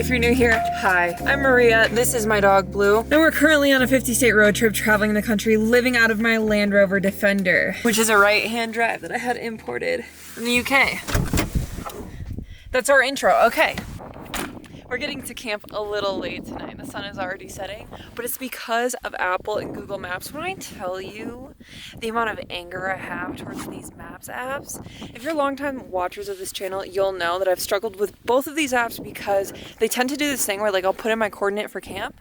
if you're new here, hi, I'm Maria, this is my dog Blue, and we're currently on a 50-state road trip traveling the country living out of my Land Rover Defender, which is a right-hand drive that I had imported from the UK. That's our intro, okay. We're getting to camp a little late tonight. The sun is already setting, but it's because of Apple and Google Maps. When I tell you the amount of anger I have towards these Maps apps, if you're longtime watchers of this channel, you'll know that I've struggled with both of these apps because they tend to do this thing where like I'll put in my coordinate for camp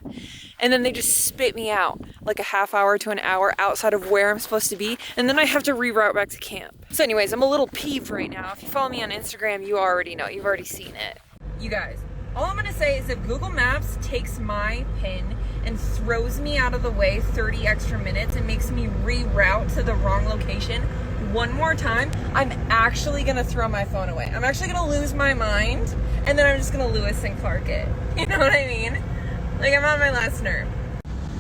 and then they just spit me out like a half hour to an hour outside of where I'm supposed to be, and then I have to reroute back to camp. So anyways, I'm a little peeved right now. If you follow me on Instagram, you already know. You've already seen it. You guys. All I'm gonna say is if Google Maps takes my pin and throws me out of the way 30 extra minutes and makes me reroute to the wrong location one more time, I'm actually gonna throw my phone away. I'm actually gonna lose my mind, and then I'm just gonna Lewis and Clark it. You know what I mean? Like, I'm on my last nerve.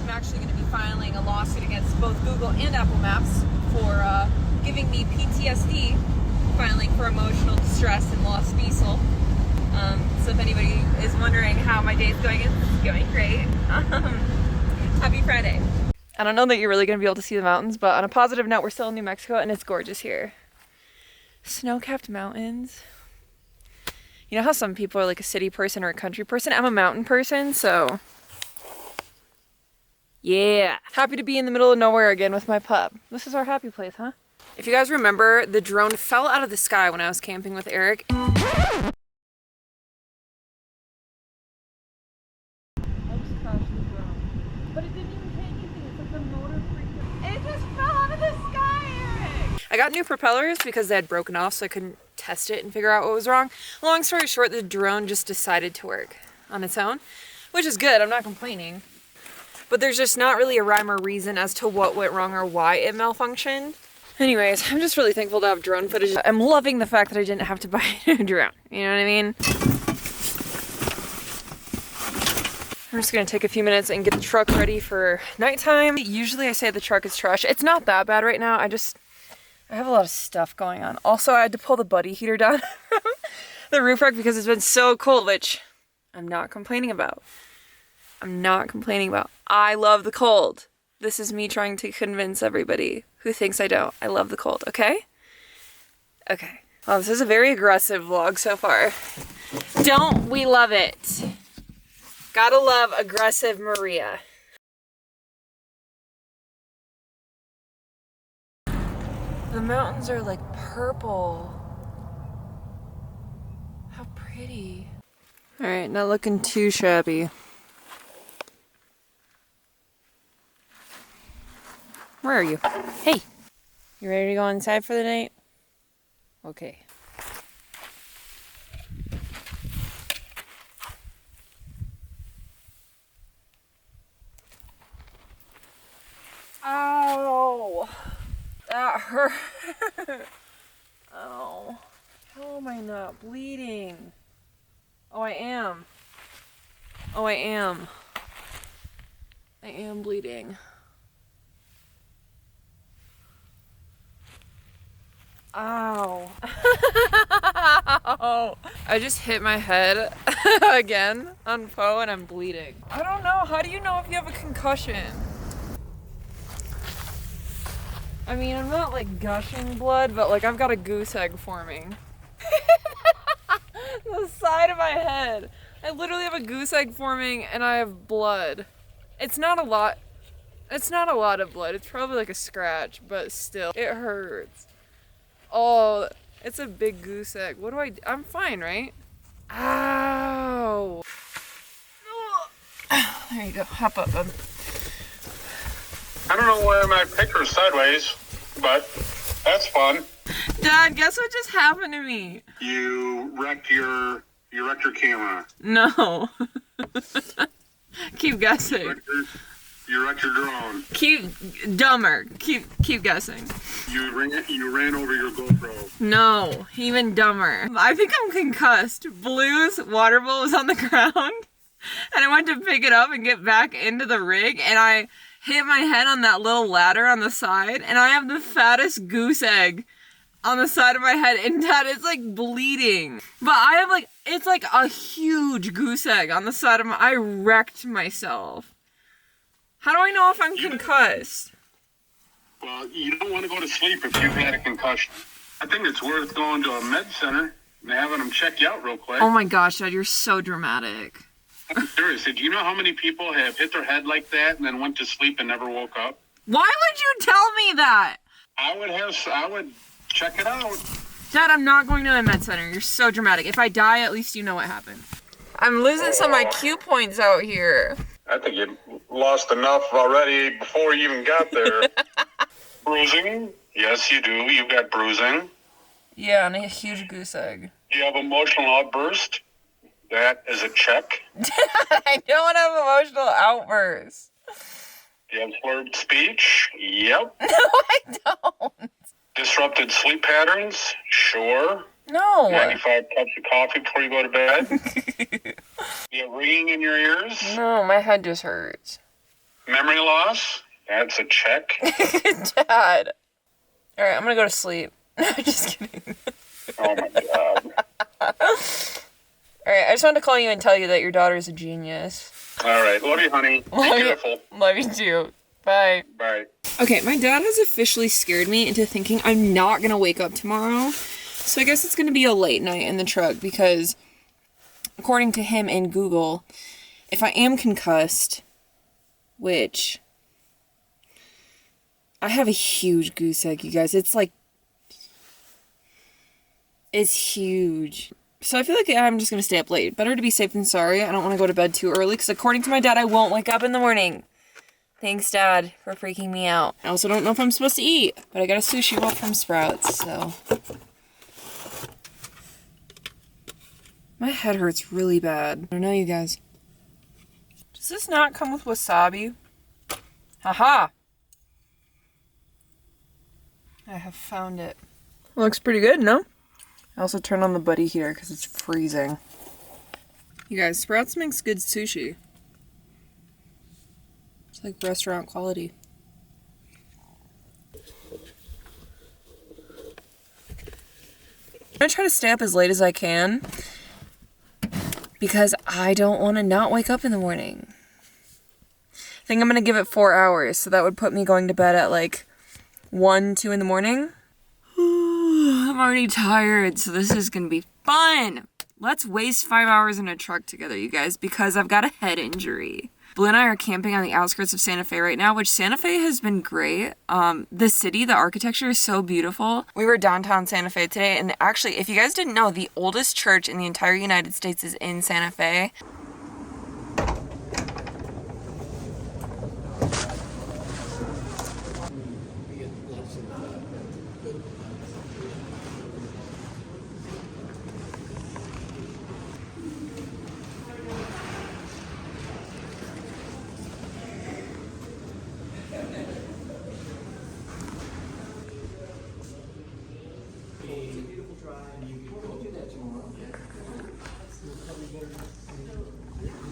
I'm actually gonna be filing a lawsuit against both Google and Apple Maps for giving me PTSD, filing for emotional distress and lost diesel. So if anybody is wondering how my day is going, it's going great. Happy Friday. I don't know that you're really going to be able to see the mountains, but on a positive note, we're still in New Mexico and it's gorgeous here. Snow-capped mountains. You know how some people are like a city person or a country person? I'm a mountain person, so yeah. Happy to be in the middle of nowhere again with my pup. This is our happy place, huh? If you guys remember, the drone fell out of the sky when I was camping with Eric. But it didn't even hit anything. It's like the motor freaked. It just fell out of the sky, Eric! I got new propellers because they had broken off, so I couldn't test it and figure out what was wrong. Long story short, the drone just decided to work on its own, which is good. I'm not complaining. But there's just not really a rhyme or reason as to what went wrong or why it malfunctioned. Anyways, I'm just really thankful to have drone footage. I'm loving the fact that I didn't have to buy a new drone. You know what I mean? I'm just gonna take a few minutes and get the truck ready for nighttime. Usually I say the truck is trash. It's not that bad right now. I have a lot of stuff going on. Also, I had to pull the buddy heater down from the roof rack because it's been so cold, which I'm not complaining about. I'm not complaining about. I love the cold. This is me trying to convince everybody who thinks I don't. I love the cold, okay? Okay. Well, this is a very aggressive vlog so far. Don't we love it? Gotta love aggressive Maria. The mountains are like purple. How pretty. All right, not looking too shabby. Where are you? Hey, you ready to go inside for the night? Okay. Ow! That hurt. Oh. How am I not bleeding? Oh, I am. Oh, I am. I am bleeding. Ow. Ow. I just hit my head again on Poe and I'm bleeding. I don't know. How do you know if you have a concussion? I mean, I'm not like gushing blood, but like I've got a goose egg forming. The side of my head. I literally have a goose egg forming and I have blood. It's not a lot. It's not a lot of blood. It's probably like a scratch, but still, it hurts. Oh, it's a big goose egg. What do I do? I'm fine, right? Ow. There you go. Hop up, bud. I don't know why my picture's sideways, but that's fun. Dad, guess what just happened to me? You wrecked your camera. No. Keep guessing. You wrecked your drone. Keep dumber. Keep guessing. You ran over your GoPro. No, even dumber. I think I'm concussed. Blue's water bowl was on the ground, and I went to pick it up and get back into the rig, and I hit my head on that little ladder on the side, and I have the fattest goose egg on the side of my head, and Dad is like bleeding. But I have like, it's like a huge goose egg on the side of my, I wrecked myself. How do I know if I'm concussed? Well, you don't want to go to sleep if you've had a concussion. I think it's worth going to a med center and having them check you out real quick. Oh my gosh, Dad, you're so dramatic. I'm serious. Do you know how many people have hit their head like that and then went to sleep and never woke up? Why would you tell me that? I would check it out. Dad, I'm not going to a med center. You're so dramatic. If I die, at least you know what happened. I'm losing some IQ points out here. I think you lost enough already before you even got there. Bruising? Yes, you do. You've got bruising. Yeah, and a huge goose egg. Do you have emotional outburst? That is a check. I don't have emotional outbursts. Do you have slurred speech? Yep. No, I don't. Disrupted sleep patterns? Sure. No. 95 cups of coffee before you go to bed? You have ringing in your ears? No, my head just hurts. Memory loss? That's a check. Dad. All right, I'm gonna go to sleep. Just kidding. Oh my God. All right, I just wanted to call you and tell you that your daughter's a genius. All right. Love you, honey. Be careful. Love you too. Bye. Bye. Okay, my dad has officially scared me into thinking I'm not gonna wake up tomorrow. So I guess it's gonna be a late night in the truck because, according to him in Google, if I am concussed, which I have a huge goose egg, you guys. It's huge. So I feel like I'm just gonna stay up late. Better to be safe than sorry. I don't want to go to bed too early because according to my dad, I won't wake up in the morning. Thanks, Dad, for freaking me out. I also don't know if I'm supposed to eat, but I got a sushi roll from Sprouts, so. My head hurts really bad. I don't know, you guys. Does this not come with wasabi? Haha! I have found it. Looks pretty good, no? I also turned on the buddy heater because it's freezing. You guys, Sprouts makes good sushi. It's like restaurant quality. I'm gonna try to stay up as late as I can because I don't want to not wake up in the morning. I think I'm gonna give it 4 hours, so that would put me going to bed at like 1, 2 in the morning. I'm already tired, so this is gonna be fun. Let's waste 5 hours in a truck together, you guys, because I've got a head injury. Blue and I are camping on the outskirts of Santa Fe right now, which Santa Fe has been great. The city, the architecture is so beautiful. We were downtown Santa Fe today, and actually, if you guys didn't know, the oldest church in the entire United States is in Santa Fe.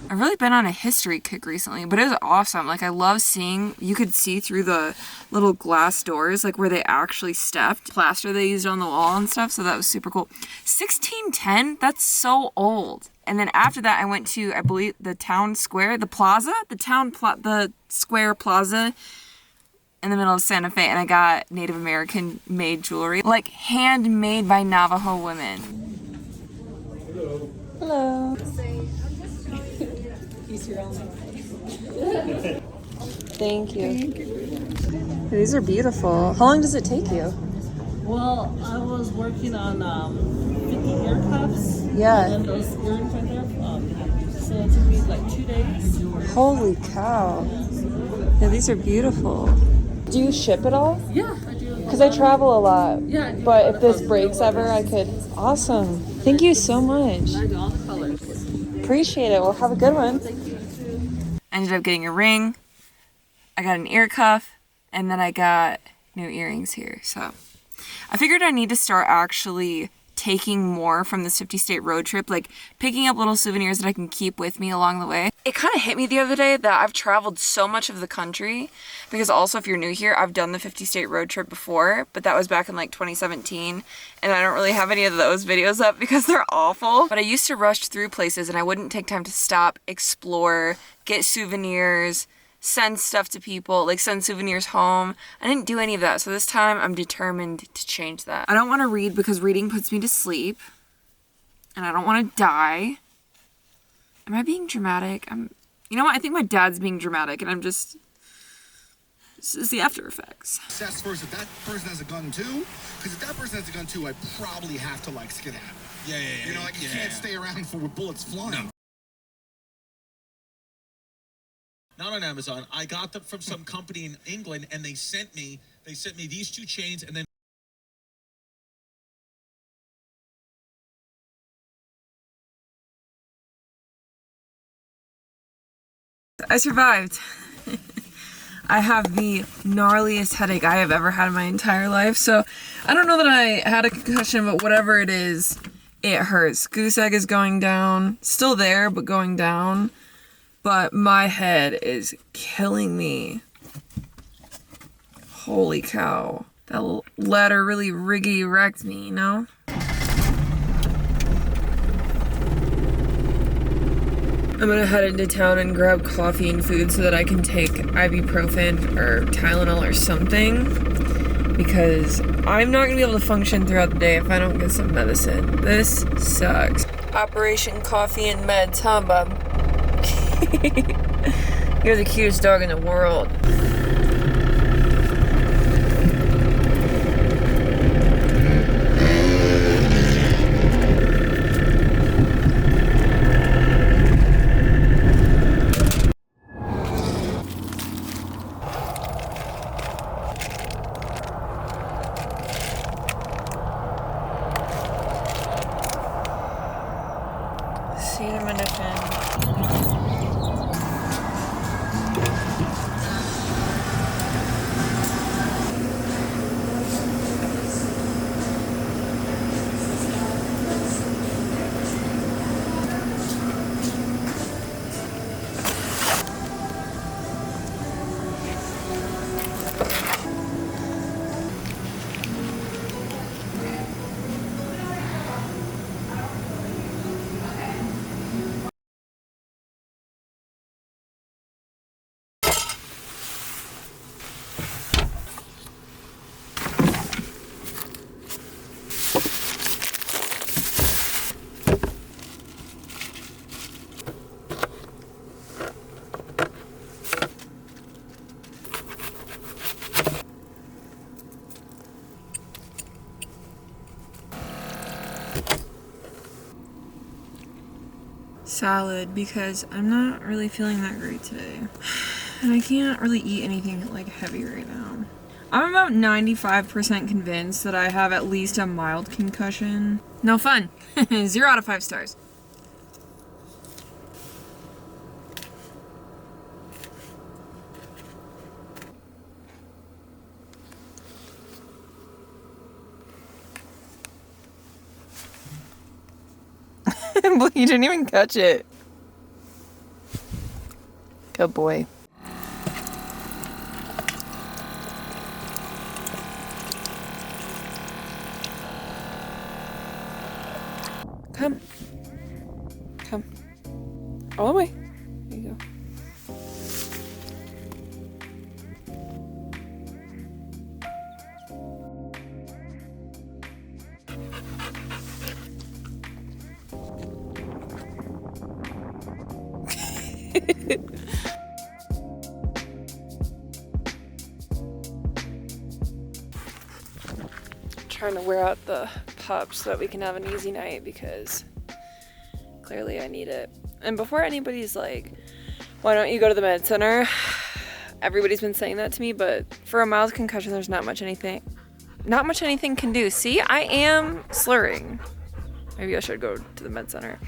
I've really been on a history kick recently, but it was awesome. Like, I love seeing, you could see through the little glass doors, like where they actually stepped, plaster they used on the wall and stuff, so that was super cool. 1610? That's so old. And then after that, I went to, I believe, the town square, the plaza, the square plaza in the middle of Santa Fe, and I got Native American made jewelry, like handmade by Navajo women. Hello. Thank you. These are beautiful. How long does it take you? Well, I was working on 50 ear cuffs. Yeah. And those earrings right there. So it took me like 2 days. Holy cow. Yeah, these are beautiful. Do you ship it all? Yeah, I do. Because I travel a lot. Yeah, I do. But if this breaks ever, I could. Awesome. Thank you so much. I do all the colors. Appreciate it. Well, have a good one. Thank you. I ended up getting a ring. I got an ear cuff. And then I got new earrings here. So I figured I need to start actually taking more from this 50-state road trip, like picking up little souvenirs that I can keep with me along the way. It kind of hit me the other day that I've traveled so much of the country, because also if you're new here, I've done the 50-state road trip before, but that was back in like 2017, and I don't really have any of those videos up because they're awful. But I used to rush through places and I wouldn't take time to stop, explore, get souvenirs, send stuff to people, like send souvenirs home. I didn't do any of that, so this time I'm determined to change that. I don't want to read because reading puts me to sleep, and I don't want to die. Am I being dramatic? You know what? I think my dad's being dramatic, and this is the after effects. Assess first if that person has a gun too, because if that person has a gun too, I probably have to like skedaddle. Yeah. You know, like you can't stay around with bullets flying. No. Not on Amazon. I got them from some company in England, and they sent me these 2 chains, and then I survived. I have the gnarliest headache I have ever had in my entire life, so I don't know that I had a concussion, but whatever it is, it hurts. Goose egg is going down. Still there, but going down. But my head is killing me. Holy cow. That ladder really riggy wrecked me, you know? I'm gonna head into town and grab coffee and food so that I can take ibuprofen or Tylenol or something. Because I'm not gonna be able to function throughout the day if I don't get some medicine. This sucks. Operation Coffee and Meds, huh, bub? You're the cutest dog in the world. Salad, because I'm not really feeling that great today. And I can't really eat anything like heavy right now. I'm about 95% convinced that I have at least a mild concussion. No fun. 0 out of 5 stars. You didn't even catch it. Good boy. Come. Come. All the way. There you go. Trying to wear out the pup so that we can have an easy night because clearly I need it. And before anybody's like, why don't you go to the med center? Everybody's been saying that to me, but for a mild concussion, there's not much anything can do. See, I am slurring. Maybe I should go to the med center.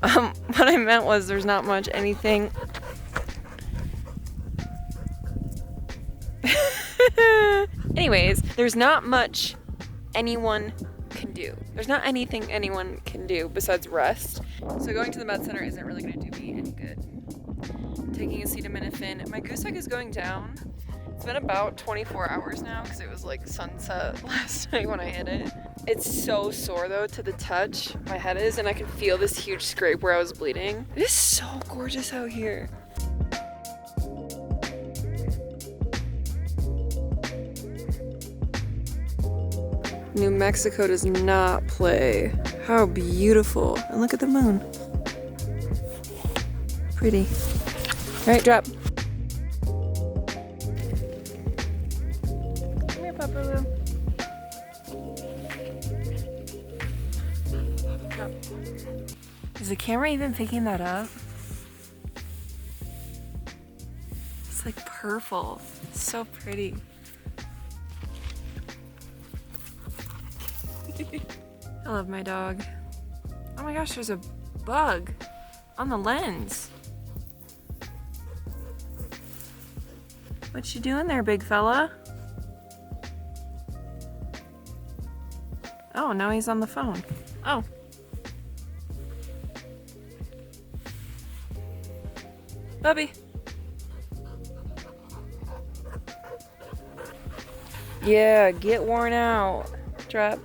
What I meant was there's not much anything. Anyways, there's not much anyone can do. There's not anything anyone can do besides rest. So going to the med center isn't really gonna do me any good. Taking acetaminophen. My goose egg is going down. It's been about 24 hours now because it was like sunset last night when I hit it. It's so sore though to the touch, my head is, and I can feel this huge scrape where I was bleeding. It is so gorgeous out here. New Mexico does not play. How beautiful. And look at the moon. Pretty. All right, drop. Come here, Papa Lou. Drop. Is the camera even picking that up? It's like purple. It's so pretty. I love my dog. Oh my gosh, there's a bug on the lens. What you doing there, big fella? Oh, now he's on the phone. Oh. Bubby. Yeah, get worn out. Drop.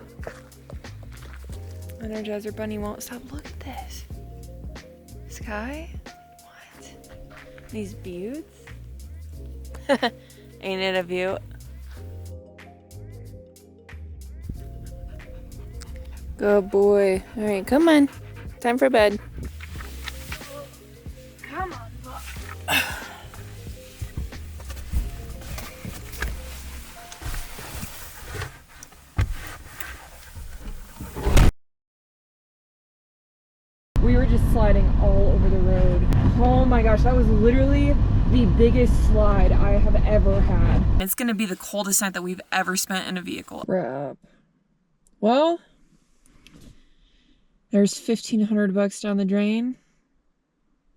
Energizer Bunny won't stop. Look at this. Sky? What? These buttes? Ain't it a beaut? Good boy. Alright, come on. Time for bed. Come on, look. We were just sliding all over the road. Oh my gosh, that was literally the biggest slide I have ever had. It's gonna be the coldest night that we've ever spent in a vehicle. Crap. Well, there's $1,500 down the drain.